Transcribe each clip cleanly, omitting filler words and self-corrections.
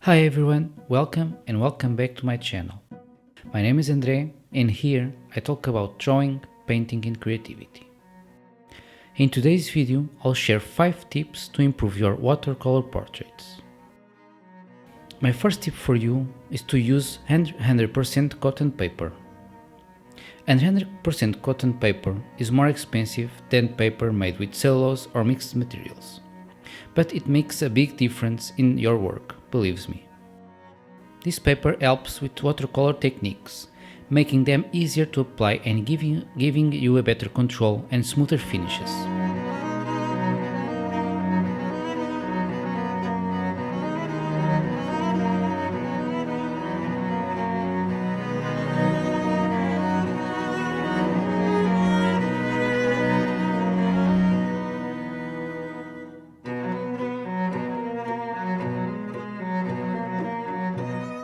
Hi everyone, welcome back to my channel. My name is Andre and here I talk about drawing, painting and creativity. In today's video I'll share 5 tips to improve your watercolor portraits. My first tip for you is to use 100% cotton paper. 100% cotton paper is more expensive than paper made with cellulose or mixed materials, but it makes a big difference in your work, believe me. This paper helps with watercolor techniques, making them easier to apply and giving you a better control and smoother finishes.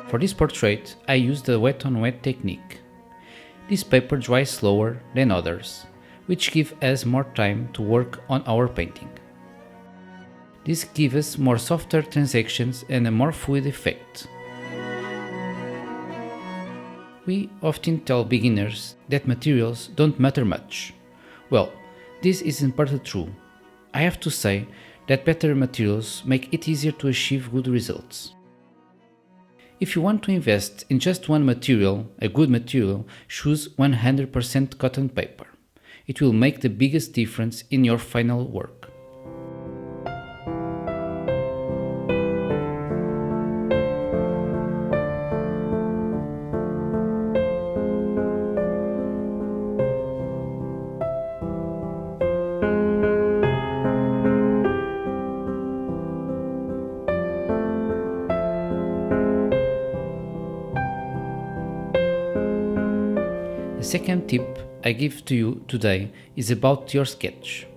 For this portrait, I used the wet on wet technique. This paper dries slower than others, which gives us more time to work on our painting. This gives us more softer transactions and a more fluid effect. We often tell beginners that materials don't matter much. Well, this isn't partly true. I have to say that better materials make it easier to achieve good results. If you want to invest in just one material, a good material, choose 100% cotton paper. It will make the biggest difference in your final work. The second tip I give to you today is about your sketch,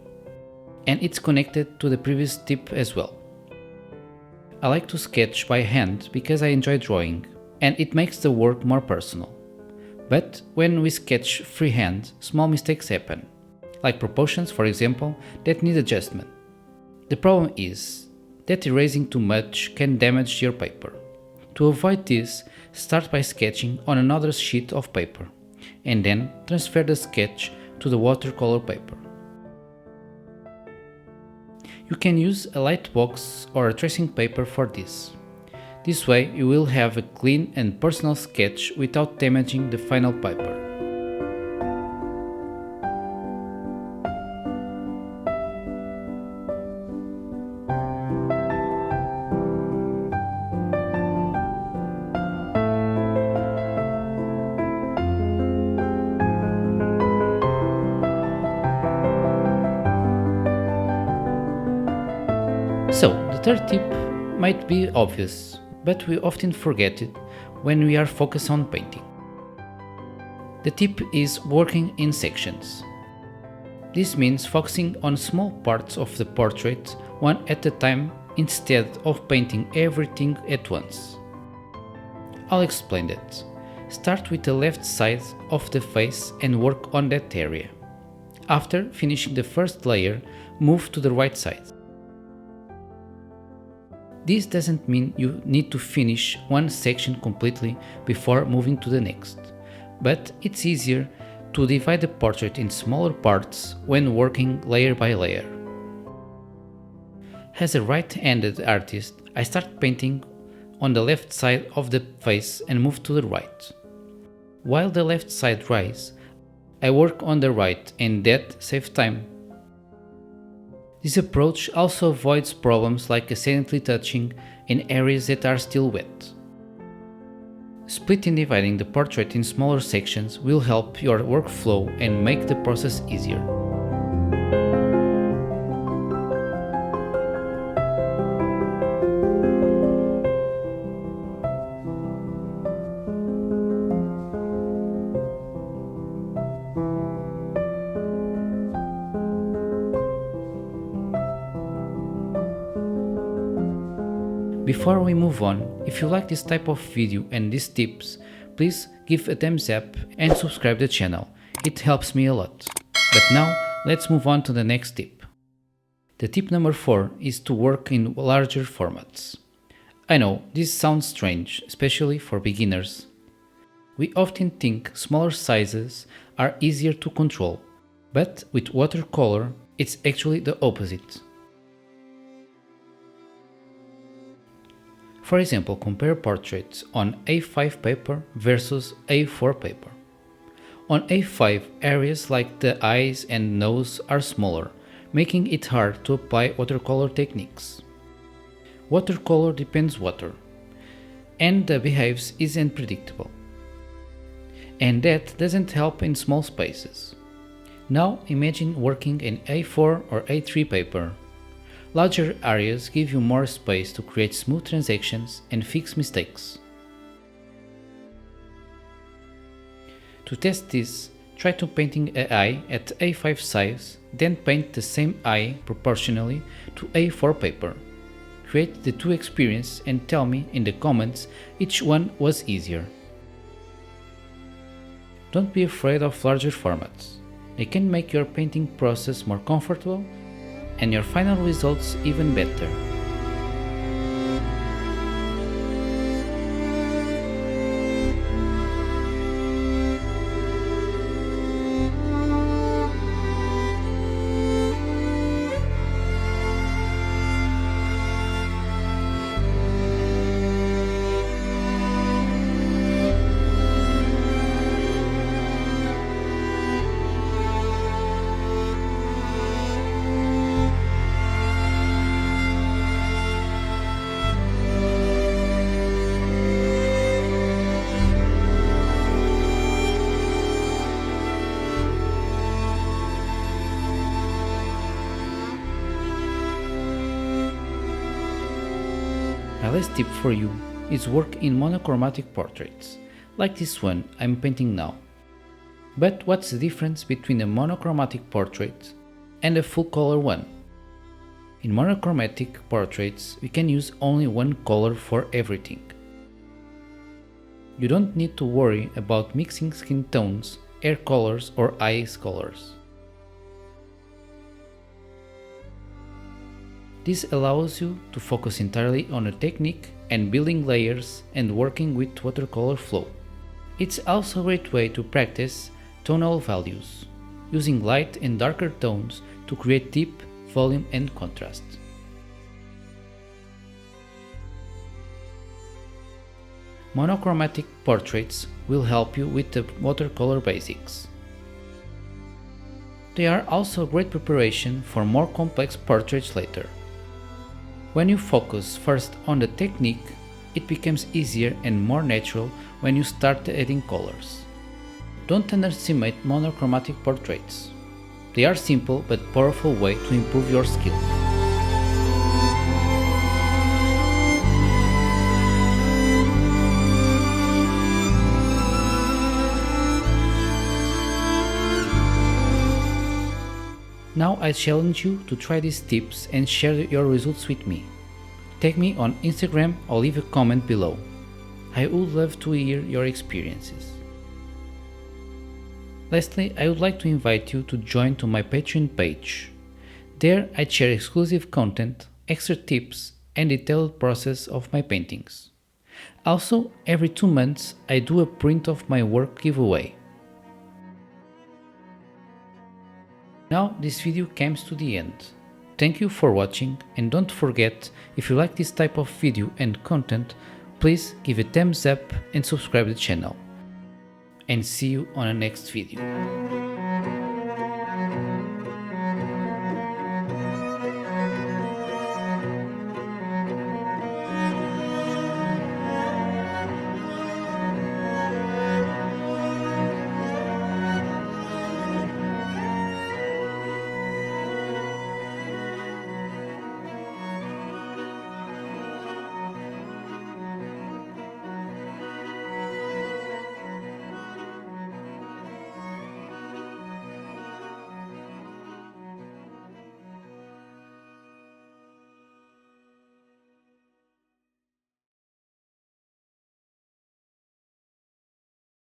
and it's connected to the previous tip as well. I like to sketch by hand because I enjoy drawing, and it makes the work more personal. But when we sketch freehand, small mistakes happen, like proportions, for example, that need adjustment. The problem is that erasing too much can damage your paper. To avoid this, start by sketching on another sheet of paper, and then transfer the sketch to the watercolor paper. You can use a light box or a tracing paper for this. This way you will have a clean and personal sketch without damaging the final paper. So, the third tip might be obvious, but we often forget it when we are focused on painting. The tip is working in sections. This means focusing on small parts of the portrait one at a time instead of painting everything at once. I'll explain that. Start with the left side of the face and work on that area. After finishing the first layer, move to the right side. This doesn't mean you need to finish one section completely before moving to the next, but it's easier to divide the portrait in smaller parts when working layer by layer. As a right-handed artist, I start painting on the left side of the face and move to the right. While the left side dries, I work on the right and that saves time. This approach also avoids problems like accidentally touching in areas that are still wet. Splitting and dividing the portrait in smaller sections will help your workflow and make the process easier. Before we move on, if you like this type of video and these tips, please give a thumbs up and subscribe the channel. It helps me a lot. But now, let's move on to the next tip. The tip number 4 is to work in larger formats. I know, this sounds strange, especially for beginners. We often think smaller sizes are easier to control, but with watercolor, it's actually the opposite. For example, compare portraits on A5 paper versus A4 paper. On A5, areas like the eyes and nose are smaller, making it hard to apply watercolor techniques. Watercolor depends water, and behaves is unpredictable. And that doesn't help in small spaces. Now imagine working in A4 or A3 paper. Larger areas give you more space to create smooth transactions and fix mistakes. To test this, try to painting an eye at A5 size, then paint the same eye proportionally to A4 paper. Create the two experiences and tell me in the comments which one was easier. Don't be afraid of larger formats. They can make your painting process more comfortable and your final results even better. My last tip for you is work in monochromatic portraits, like this one I'm painting now. But what's the difference between a monochromatic portrait and a full color one? In monochromatic portraits, we can use only one color for everything. You don't need to worry about mixing skin tones, hair colors or eyes colors. This allows you to focus entirely on a technique and building layers and working with watercolor flow. It's also a great way to practice tonal values, using light and darker tones to create deep volume and contrast. Monochromatic portraits will help you with the watercolor basics. They are also a great preparation for more complex portraits later. When you focus first on the technique, it becomes easier and more natural when you start adding colors. Don't underestimate monochromatic portraits. They are a simple but powerful way to improve your skill. Now I challenge you to try these tips and share your results with me. Tag me on Instagram or leave a comment below. I would love to hear your experiences. Lastly, I would like to invite you to join to my Patreon page. There I share exclusive content, extra tips and detailed process of my paintings. Also, every 2 months I do a print of my work giveaway. Now this video comes to the end. Thank you for watching and don't forget, if you like this type of video and content, please give a thumbs up and subscribe to the channel. And see you on the next video.